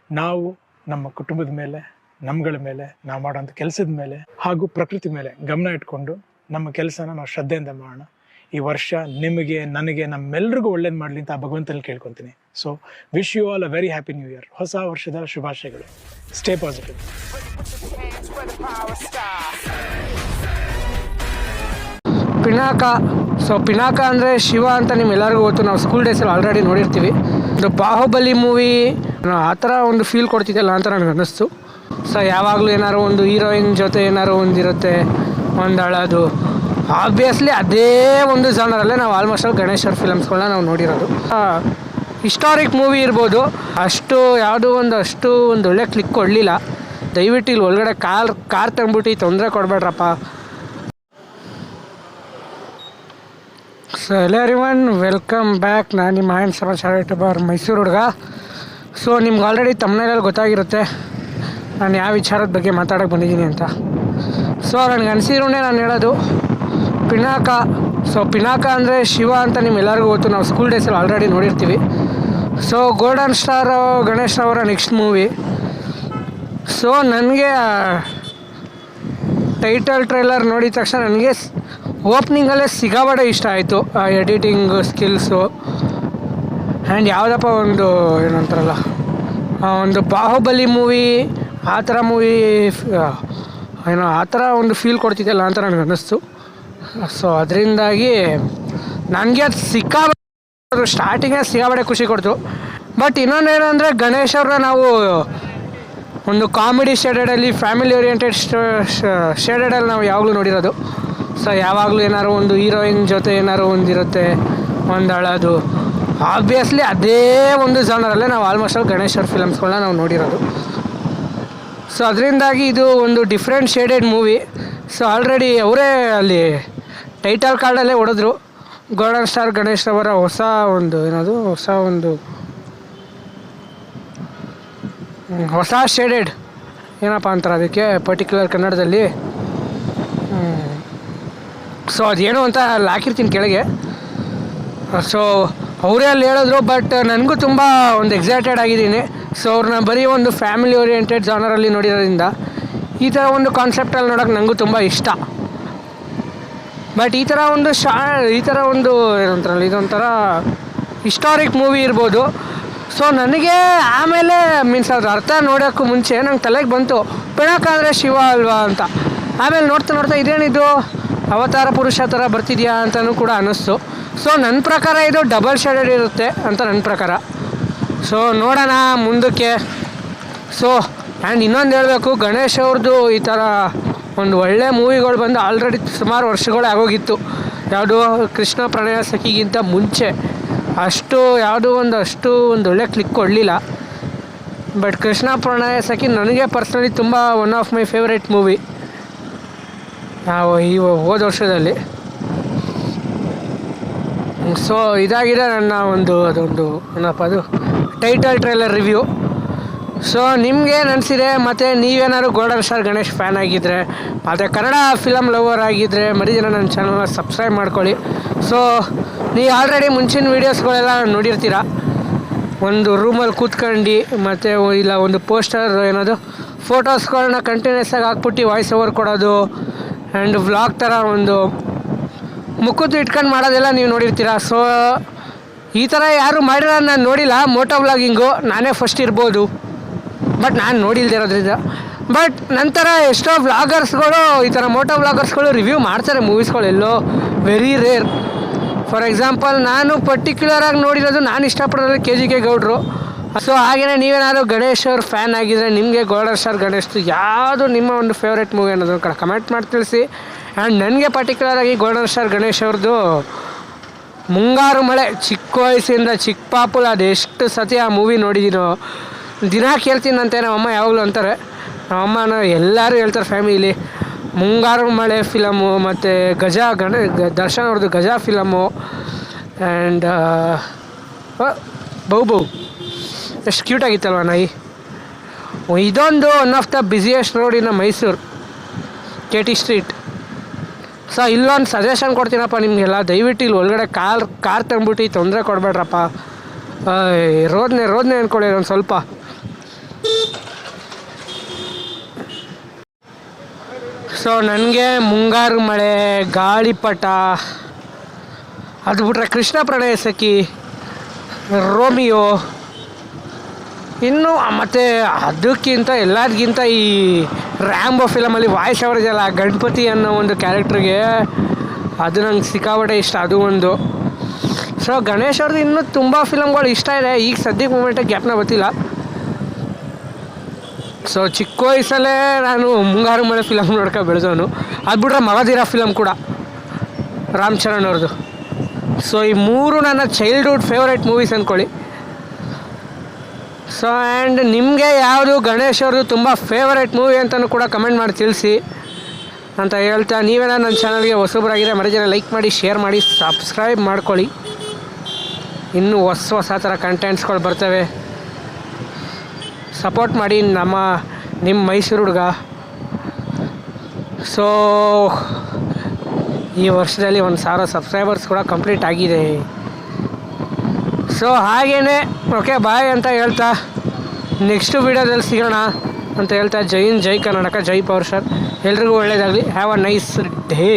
ನಾವು ನಮ್ಮ ಕುಟುಂಬದ ಮೇಲೆ, ನಮ್ಗಳ ಮೇಲೆ, ನಾವು ಮಾಡೋಂಥ ಕೆಲಸದ ಮೇಲೆ ಹಾಗೂ ಪ್ರಕೃತಿ ಮೇಲೆ ಗಮನ ಇಟ್ಕೊಂಡು ನಮ್ಮ ಕೆಲಸನ ನಾವು ಶ್ರದ್ಧೆಯಿಂದ ಮಾಡೋಣ. ಈ ವರ್ಷ ನಿಮಗೆ, ನನಗೆ, ನಮ್ಮೆಲ್ಲರಿಗೂ ಒಳ್ಳೇದು ಮಾಡಲಿ ಅಂತ ಆ ಭಗವಂತನಲ್ಲಿ ಕೇಳ್ಕೊತೀನಿ. So wish you all a very happy new year. ಹೊಸ ವರ್ಷದ ಶುಭಾಶಯಗಳು. Stay positive. Pinaka. So Pinaka ಅಂದರೆ ಶಿವ ಅಂತ ನಿಮ್ಮೆಲ್ಲರಿಗೂ ಗೊತ್ತು. ನಾವು ಸ್ಕೂಲ್ ಡೇಸಲ್ಲಿ ಆಲ್ರೆಡಿ ನೋಡಿರ್ತೀವಿ. ಒಂದು ಬಾಹುಬಲಿ ಮೂವಿ ಆ ಥರ ಒಂದು ಫೀಲ್ ಕೊಡ್ತಿದ್ದಲ್ಲ ಅಂತ ನನಗೆ ಅನ್ನಿಸ್ತು. ಸೊ ಯಾವಾಗಲೂ ಏನಾದ್ರು ಒಂದು ಹೀರೋಯಿನ್ ಜೊತೆ ಏನಾದ್ರು ಒಂದಿರುತ್ತೆ, ಒಂದು ಅಳೋದು. ಆಬ್ವಿಯಸ್ಲಿ ಅದೇ ಒಂದು ಜಾನರಲ್ಲೇ ನಾವು ಆಲ್ಮೋಸ್ಟ್ ಆಲ್ ಗಣೇಶ್ ಅವ್ರ ಫಿಲಮ್ಸ್ಗಳನ್ನ ನಾವು ನೋಡಿರೋದು. ಹಿಸ್ಟಾರಿಕ್ ಮೂವಿ ಇರ್ಬೋದು, ಅಷ್ಟು ಒಳ್ಳೆ ಕ್ಲಿಕ್ ಕೊಡಲಿಲ್ಲ. ದಯವಿಟ್ಟು ಇಲ್ಲಿ ಒಳಗಡೆ ಕಾರ್ ತಂದ್ಬಿಟ್ಟು ತೊಂದರೆ ಕೊಡಬೇಡ್ರಪ್ಪ. So everyone, welcome back. ನಾನು ನಿಮ್ಮ ಹ್ಯಾಂಡ್ ಸಮಾಚಾರ ಯೂಟ್ಯೂಬರ್ ಮೈಸೂರು ಹುಡುಗ. ಸೊ ನಿಮ್ಗೆ ಆಲ್ರೆಡಿ ತಮ್ಮನೇಲಿ ಗೊತ್ತಾಗಿರುತ್ತೆ ನಾನು ಯಾವ ವಿಚಾರದ ಬಗ್ಗೆ ಮಾತಾಡೋಕ್ಕೆ ಬಂದಿದ್ದೀನಿ ಅಂತ. ಸೊ ನನಗೆ ಅನಿಸಿರೋನೇ ನಾನು ಹೇಳೋದು ಪಿನಾಕ. ಸೊ ಪಿನಾಕ ಅಂದರೆ ಶಿವ ಅಂತ ನಿಮ್ಮೆಲ್ಲರಿಗೂ ಗೊತ್ತು. ನಾವು ಸ್ಕೂಲ್ ಡೇಸಲ್ಲಿ ಆಲ್ರೆಡಿ ನೋಡಿರ್ತೀವಿ. ಸೊ ಗೋಲ್ಡನ್ ಸ್ಟಾರ್ ಗಣೇಶ್ ಅವರ ನೆಕ್ಸ್ಟ್ ಮೂವಿ. ಸೊ ನನಗೆ ಟೈಟಲ್ ಟ್ರೈಲರ್ ನೋಡಿದ ತಕ್ಷಣ ನನಗೆ ಓಪ್ನಿಂಗಲ್ಲೇ ಸಿಕ್ಕಾಪಟ್ಟೆ ಇಷ್ಟ ಆಯಿತು. ಆ ಎಡಿಟಿಂಗ್ ಸ್ಕಿಲ್ಸು ಆ್ಯಂಡ್ ಯಾವುದಪ್ಪ ಒಂದು ಏನಂತಾರಲ್ಲ, ಒಂದು ಬಾಹುಬಲಿ ಮೂವಿ ಆ ಥರ ಮೂವಿ ಆ ಥರ ಒಂದು ಫೀಲ್ ಕೊಡ್ತಿದ್ದಲ್ಲ ಅಂತ ನನಗೆ ಅನ್ನಿಸ್ತು. ಸೊ ಅದರಿಂದಾಗಿ ನನಗೆ ಅದು ಸ್ಟಾರ್ಟಿಂಗೇ ಸಿಕ್ಕಾಪಟ್ಟೆ ಖುಷಿ ಕೊಡ್ತು. ಬಟ್ ಇನ್ನೊಂದು ಏನಂದರೆ ಗಣೇಶ್ ಅವ್ರನ್ನ ನಾವು ಒಂದು ಕಾಮಿಡಿ ಶೇಡೆಡಲ್ಲಿ, ಫ್ಯಾಮಿಲಿ ಓರಿಯೆಂಟೆಡ್ ಶೇಡೆಡಲ್ಲಿ ನಾವು ಯಾವಾಗಲೂ ನೋಡಿರೋದು. ಸೊ ಯಾವಾಗಲೂ ಏನಾದ್ರು ಒಂದು ಹೀರೋಯಿನ್ ಜೊತೆ ಏನಾದ್ರು ಒಂದಿರುತ್ತೆ, ಒಂದು ಅಳೋದು. ಆಬ್ವಿಯಸ್ಲಿ ಅದೇ ಒಂದು ಜಾನರಲ್ಲೇ ನಾವು ಆಲ್ಮೋಸ್ಟ್ ಆಲ್ ಗಣೇಶ್ ಅವ್ರ ಫಿಲಮ್ಸ್ಗಳನ್ನ ನಾವು ನೋಡಿರೋದು. ಸೊ ಅದರಿಂದಾಗಿ ಇದು ಒಂದು different shaded movie. So already ಅವರೇ ಅಲ್ಲಿ ಟೈಟಲ್ ಕಾರ್ಡಲ್ಲೇ ಹೊಡೆದ್ರು, ಗೋಲ್ಡನ್ ಸ್ಟಾರ್ ಗಣೇಶ್ ಅವರ ಹೊಸ ಶೇಡೆಡ್ ಏನಪ್ಪ ಅಂತಾರೆ ಅದಕ್ಕೆ ಪರ್ಟಿಕ್ಯುಲರ್ ಕನ್ನಡದಲ್ಲಿ. ಸೊ ಅದೇನು ಅಂತ ಅಲ್ಲಿ ಹಾಕಿರ್ತೀನಿ ಕೆಳಗೆ. ಸೊ ಅವರೇ ಅಲ್ಲಿ ಹೇಳಿದ್ರು. ಬಟ್ ನನಗೂ ತುಂಬ ಒಂದು ಎಕ್ಸೈಟೆಡ್ ಆಗಿದ್ದೀನಿ. ಸೊ ಅವ್ರನ್ನ ಬರೀ ಒಂದು ಫ್ಯಾಮಿಲಿ ಓರಿಯೆಂಟೆಡ್ ಜಾನರಲ್ಲಿ ನೋಡಿರೋದ್ರಿಂದ ಈ ಥರ ಒಂದು ಕಾನ್ಸೆಪ್ಟಲ್ಲಿ ನೋಡೋಕೆ ನನಗೂ ತುಂಬ ಇಷ್ಟ. ಬಟ್ ಈ ಥರ ಒಂದು ಏನಂತಾರಲ್ಲ, ಇದೊಂಥರ ಹಿಸ್ಟಾರಿಕ್ ಮೂವಿ ಇರ್ಬೋದು. ಸೊ ನನಗೆ ಆಮೇಲೆ ಮೀನ್ಸ್ ಅದ್ರ ಅರ್ಥ ನೋಡೋಕ್ಕೂ ಮುಂಚೆ ನಂಗೆ ತಲೆಗೆ ಬಂತು ಪಿನಾಕ ಅಂದರೆ ಶಿವ ಅಲ್ವಾ ಅಂತ. ಆಮೇಲೆ ನೋಡ್ತಾ ಇದೇನಿದು ಅವತಾರ ಪುರುಷ ಥರ ಬರ್ತಿದ್ಯಾ ಅಂತಲೂ ಕೂಡ ಅನ್ನಿಸ್ತು. ಸೊ ನನ್ನ ಪ್ರಕಾರ ಇದು ಡಬಲ್ ಶೇಡೆಡ್ ಇರುತ್ತೆ ಅಂತ ನನ್ನ ಪ್ರಕಾರ. ಸೊ ನೋಡೋಣ ಮುಂದಕ್ಕೆ. ಸೊ ಆ್ಯಂಡ್ ಇನ್ನೊಂದು ಹೇಳಬೇಕು, ಗಣೇಶ್ ಅವ್ರದ್ದು ಈ ಥರ ಒಂದು ಒಳ್ಳೆ ಮೂವಿಗಳು ಬಂದು ಆಲ್ರೆಡಿ ಸುಮಾರು ವರ್ಷಗಳೇ ಆಗೋಗಿತ್ತು. ಯಾವುದು ಕೃಷ್ಣ ಪ್ರಣಯ ಸಖಿಗಿಂತ ಮುಂಚೆ ಅಷ್ಟು ಒಂದು ಒಳ್ಳೆ ಕ್ಲಿಕ್ ಕೊಡಲಿಲ್ಲ. ಬಟ್ ಕೃಷ್ಣ ಪ್ರಣಯ ಸಖಿ ನನಗೆ ಪರ್ಸ್ನಲಿ ತುಂಬ one of my favourite movie ಹೋದ ವರ್ಷದಲ್ಲಿ. ಸೊ ಇದಾಗಿದೆ ನನ್ನ ಅದೊಂದು ಟೈಟಲ್ ಟ್ರೈಲರ್ ರಿವ್ಯೂ. ಸೊ ನಿಮ್ಗೇನು ಅನಿಸಿದೆ? ಮತ್ತು ನೀವೇನಾದ್ರು ಗೋಲ್ಡನ್ ಸ್ಟಾರ್ ಗಣೇಶ್ ಫ್ಯಾನ್ ಆಗಿದ್ದರೆ, ಮತ್ತು ಕನ್ನಡ ಫಿಲಮ್ ಲವರ್ ಆಗಿದ್ದರೆ ಮರಿದಿನ ನನ್ನ ಚಾನಲ್ನ ಸಬ್ಸ್ಕ್ರೈಬ್ ಮಾಡ್ಕೊಳ್ಳಿ. ಸೊ ನೀವು ಆಲ್ರೆಡಿ ಮುಂಚಿನ ವೀಡಿಯೋಸ್ಗಳೆಲ್ಲ ನೋಡಿರ್ತೀರ. ಒಂದು ರೂಮಲ್ಲಿ ಕೂತ್ಕೊಂಡು ಮತ್ತು ಇಲ್ಲ ಒಂದು ಪೋಸ್ಟರ್ ಫೋಟೋಸ್ಗಳನ್ನ ಕಂಟಿನ್ಯೂಸ್ ಆಗಿ ಹಾಕ್ಬಿಟ್ಟು ವಾಯ್ಸ್ ಓವರ್ ಕೊಡೋದು ಆ್ಯಂಡ್ ವ್ಲಾಗ್ ಥರ ಒಂದು ಮುಖದ್ದು ಇಟ್ಕೊಂಡು ಮಾಡೋದೆಲ್ಲ ನೀವು ನೋಡಿರ್ತೀರ. ಸೊ ಈ ಥರ ಯಾರು ಮಾಡಿರೋ ನಾನು ನೋಡಿಲ್ಲ. ಮೋಟೋ ವ್ಲಾಗಿಂಗು ನಾನೇ ಫಸ್ಟ್ ಇರ್ಬೋದು, ಬಟ್ ನಾನು ನೋಡಿಲ್ದಿರೋದ್ರಿಂದ. ಬಟ್ ನಂತರ ಎಷ್ಟೋ ವ್ಲಾಗರ್ಸ್ಗಳು ಈ ಥರ ಮೋಟೋ ವ್ಲಾಗರ್ಸ್ಗಳು ರಿವ್ಯೂ ಮಾಡ್ತಾರೆ ಮೂವೀಸ್ಗಳೆಲ್ಲೋ, ವೆರಿ ರೇರ್. ಫಾರ್ ಎಕ್ಸಾಂಪಲ್ ನಾನು ಪರ್ಟಿಕ್ಯುಲರಾಗಿ ನೋಡಿರೋದು, ನಾನು ಇಷ್ಟಪಡೋದು KGK ಗೌಡ್ರು. ಸೊ ಹಾಗೆಯೇ ನೀವೇನಾದ್ರು ಗಣೇಶ್ ಅವ್ರ ಫ್ಯಾನ್ ಆಗಿದ್ದರೆ ನಿಮಗೆ ಗೋಲ್ಡನ್ ಸ್ಟಾರ್ ಗಣೇಶ್ದು ಯಾವುದು ನಿಮ್ಮ ಒಂದು ಫೇವ್ರೇಟ್ ಮೂವಿ ಅನ್ನೋದನ್ನು ಕಮೆಂಟ್ ಮಾಡಿ ತಿಳಿಸಿ. ಆ್ಯಂಡ್ ನನಗೆ ಪರ್ಟಿಕ್ಯುಲರಾಗಿ ಗೋಲ್ಡನ್ ಸ್ಟಾರ್ ಗಣೇಶ್ ಅವ್ರದ್ದು ಮುಂಗಾರು ಮಳೆ, ಚಿಕ್ಕ ವಯಸ್ಸಿಂದ ಚಿಕ್ಕ ಪಾಪುಲ್ ಅದೆಷ್ಟು ಸತಿ ಆ ಮೂವಿ ನೋಡಿದ್ದೀನೋ. ದಿನ ಕೇಳ್ತೀನಂತೆ ನಮ್ಮಮ್ಮ ಯಾವಾಗಲೂ ಅಂತಾರೆ. ನಮ್ಮಮ್ಮನ ಎಲ್ಲರೂ ಹೇಳ್ತಾರೆ ಫ್ಯಾಮಿಲಿ. ಮುಂಗಾರು ಮಳೆ ಫಿಲಮು ಮತ್ತು ದರ್ಶನ್ ಅವ್ರದ್ದು ಗಜ ಫಿಲಮು ಆ್ಯಂಡ್ ಬೌ ಎಷ್ಟು ಕ್ಯೂಟಾಗಿತ್ತಲ್ವ ನಾಯಿ. ಇದೊಂದು one of the busiest road in Mysuru, KT street. So ಇಲ್ಲೊಂದು ಸಜೆಷನ್ ಕೊಡ್ತೀನಪ್ಪ ನಿಮಗೆಲ್ಲ, ದಯವಿಟ್ಟು ಇಲ್ಲಿ ಒಳಗಡೆ ಕಾರ್ ತಂದ್ಬಿಟ್ಟು ತೊಂದರೆ ಕೊಡಬೇಡ್ರಪ್ಪ. ರೋದನೆ ಅಂದ್ಕೊಳ್ಳಿ ಒಂದು ಸ್ವಲ್ಪ. ಸೊ ನನಗೆ ಮುಂಗಾರು ಮಳೆ, ಗಾಳಿಪಟ, ಅದು ಬಿಟ್ರೆ ಕೃಷ್ಣ ಪ್ರಣಯ ಸಖಿ, ರೋಮಿಯೋ, ಇನ್ನು ಮತ್ತು ಅದಕ್ಕಿಂತ ಎಲ್ಲದಕ್ಕಿಂತ ಈ ರ್ಯಾಂಬೋ ಫಿಲಮಲ್ಲಿ ವಾಯ್ಸ್ ಓವರ್ ಇದೆಯಲ್ಲ ಗಣಪತಿ ಅನ್ನೋ ಒಂದು ಕ್ಯಾರೆಕ್ಟ್ರಿಗೆ, ಅದು ನಂಗೆ ಸಿಕ್ಕಾಪಟ್ಟೆ ಇಷ್ಟ, ಅದು ಒಂದು. ಸೊ ಗಣೇಶ್ ಅವ್ರದ್ದು ಇನ್ನೂ ತುಂಬ ಫಿಲಮ್ಗಳು ಇಷ್ಟ ಇದೆ, ಈಗ ಸದ್ಯಕ್ಕೆ ಮೂಮೆಂಟಿಗೆ ಜ್ಞಾಪನ ಗೊತ್ತಿಲ್ಲ. ಸೊ ಚಿಕ್ಕ ವಯಸ್ಸಲ್ಲೇ ನಾನು ಮುಂಗಾರು ಮಳೆ ಫಿಲಮ್ ನೋಡ್ಕೊ ಬೆಳೆದವನು. ಅದು ಬಿಟ್ರೆ ಮಗಧೀರ ಫಿಲಮ್ ಕೂಡ ರಾಮ್ ಚರಣ್ ಅವ್ರದ್ದು. ಸೊ ಈ ಮೂರು ನನ್ನ ಚೈಲ್ಡ್ಹುಡ್ ಫೇವ್ರೇಟ್ ಮೂವೀಸ್ ಅಂದ್ಕೊಳ್ಳಿ. ಸೊ ಆ್ಯಂಡ್ ನಿಮಗೆ ಯಾವುದು ಗಣೇಶ್ ಅವ್ರದ್ದು ತುಂಬ ಫೇವರೇಟ್ ಮೂವಿ ಅಂತಲೂ ಕೂಡ ಕಮೆಂಟ್ ಮಾಡಿ ತಿಳಿಸಿ ಅಂತ ಹೇಳ್ತಾ, ನೀವೇನ ನನ್ನ ಚಾನಲ್ಗೆ ಹೊಸಬರಾಗಿದ್ದರೆ ಮರಿಜನ ಲೈಕ್ ಮಾಡಿ, ಶೇರ್ ಮಾಡಿ, ಸಬ್ಸ್ಕ್ರೈಬ್ ಮಾಡ್ಕೊಳ್ಳಿ. ಇನ್ನೂ ಹೊಸ ಥರ ಕಂಟೆಂಟ್ಸ್ಗಳು ಬರ್ತವೆ. ಸಪೋರ್ಟ್ ಮಾಡಿ ನಿಮ್ಮ ಮೈಸೂರು ಹುಡುಗ. ಸೊ ಈ ವರ್ಷದಲ್ಲಿ 1000 ಸಬ್ಸ್ಕ್ರೈಬರ್ಸ್ ಕೂಡ ಕಂಪ್ಲೀಟ್ ಆಗಿದೆ. ಸೊ ಹಾಗೇ ಓಕೆ ಬಾಯ್ ಅಂತ ಹೇಳ್ತಾ ನೆಕ್ಸ್ಟ್ ವೀಡಿಯೋದಲ್ಲಿ ಸಿಗೋಣ ಅಂತ ಹೇಳ್ತಾ, ಜೈ ಹಿಂದ್, ಜೈ ಕರ್ನಾಟಕ, ಜೈ ಪವರ್ ಸ್ಟಾರ್. ಎಲ್ರಿಗೂ ಒಳ್ಳೆಯದಾಗಲಿ. Have a nice day.